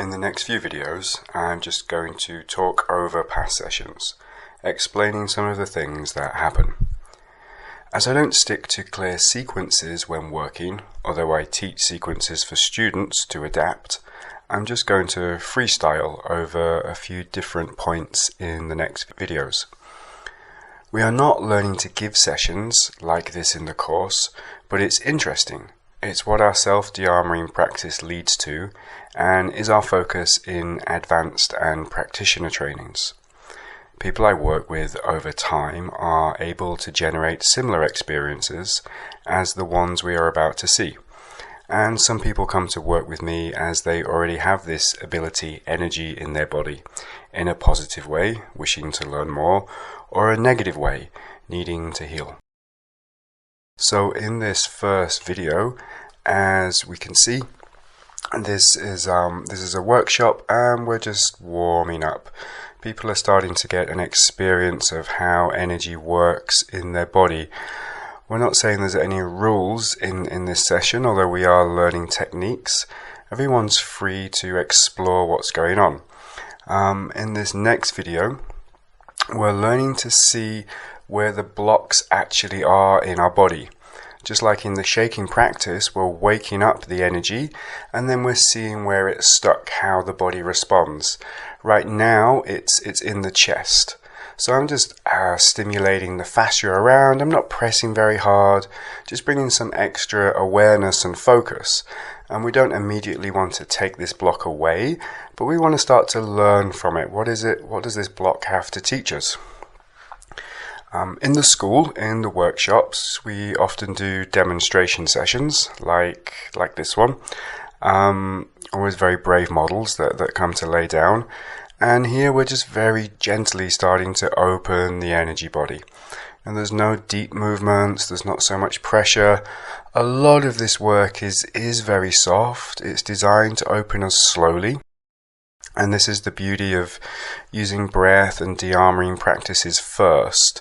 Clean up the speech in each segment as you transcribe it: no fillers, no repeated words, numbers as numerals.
In the next few videos, I'm just going to talk over past sessions, explaining some of the things that happen. As I don't stick to clear sequences when working, although I teach sequences for students to adapt, I'm just going to freestyle over a few different points in the next videos. We are not learning to give sessions like this in the course, but it's interesting. It's what our self-de-armoring practice leads to and is our focus in advanced and practitioner trainings. People I work with over time are able to generate similar experiences as the ones we are about to see. And some people come to work with me as they already have this ability, energy in their body, in a positive way, wishing to learn more, or a negative way, needing to heal. So in this first video, as we can see, this is a workshop and we're just warming up. People are starting to get an experience of how energy works in their body. We're not saying there's any rules in this session, although we are learning techniques. Everyone's free to explore what's going on. In this next video, we're learning to see where the blocks actually are in our body. Just like in the shaking practice, we're waking up the energy and then we're seeing where it's stuck, how the body responds. Right now, it's in the chest. So I'm just stimulating the fascia around. I'm not pressing very hard, just bringing some extra awareness and focus. And we don't immediately want to take this block away, but we want to start to learn from it. What is it? What does this block have to teach us? In the school, in the workshops, we often do demonstration sessions like this one. Always very brave models that come to lay down. And here we're just very gently starting to open the energy body. And there's no deep movements, there's not so much pressure. A lot of this work is very soft. It's designed to open us slowly. And this is the beauty of using breath and de-armoring practices first.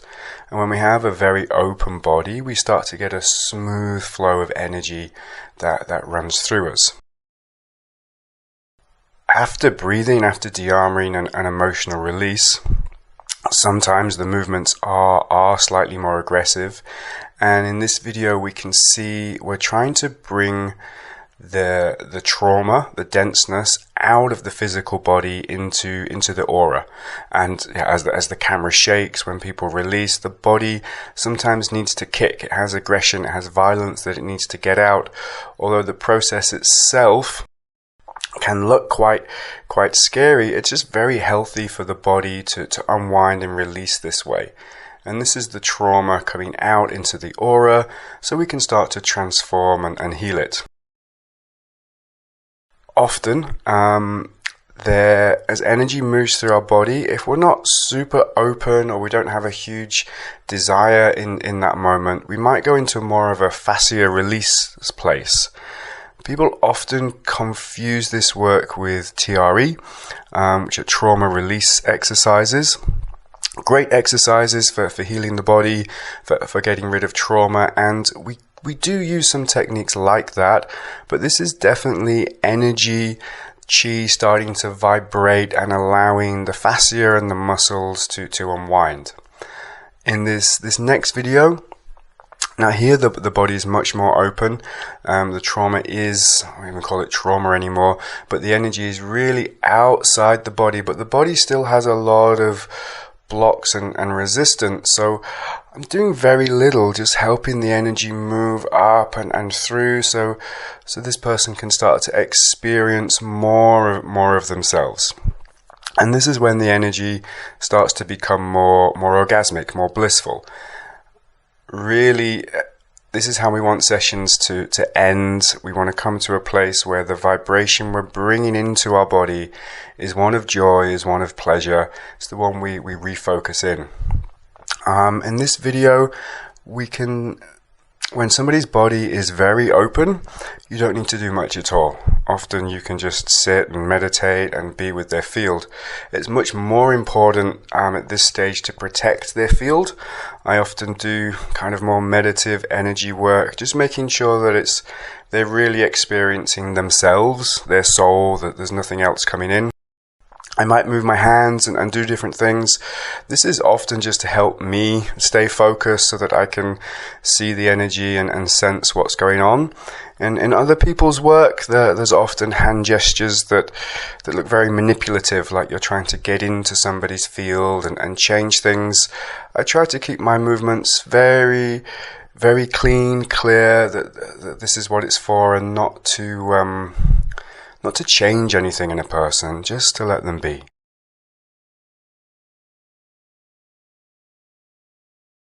And when we have a very open body, we start to get a smooth flow of energy that runs through us. After breathing, after de-armoring and emotional release, sometimes the movements are slightly more aggressive. And in this video, we can see we're trying to bring the trauma, the denseness out of the physical body into the aura. And as the camera shakes, when people release, the body sometimes needs to kick. It has aggression, it has violence that it needs to get out. Although the process itself can look quite scary, it's just very healthy for the body to unwind and release this way. And this is the trauma coming out into the aura, so we can start to transform and heal it. Often, as energy moves through our body, if we're not super open or we don't have a huge desire in that moment, we might go into more of a fascia release place. People often confuse this work with TRE, which are trauma release exercises. Great exercises for healing the body, for getting rid of trauma, and we do use some techniques like that, but this is definitely energy, chi starting to vibrate and allowing the fascia and the muscles to unwind. In this next video, now here the body is much more open. The trauma is, I don't even call it trauma anymore, but the energy is really outside the body, but the body still has a lot of blocks and resistance. So I'm doing very little, just helping the energy move up and through so this person can start to experience more of themselves. And this is when the energy starts to become more orgasmic, more blissful. Really, this is how we want sessions to end. We want to come to a place where the vibration we're bringing into our body is one of joy, is one of pleasure. It's the one we refocus in. In this video, we can When somebody's body is very open, you don't need to do much at all. Often you can just sit and meditate and be with their field. It's much more important at this stage to protect their field. I often do kind of more meditative energy work, just making sure that they're really experiencing themselves, their soul, that there's nothing else coming in. I might move my hands and do different things. This is often just to help me stay focused so that I can see the energy and sense what's going on. And in other people's work, there's often hand gestures that look very manipulative, like you're trying to get into somebody's field and change things. I try to keep my movements very, very clean, clear, that this is what it's for, and not to change anything in a person, just to let them be.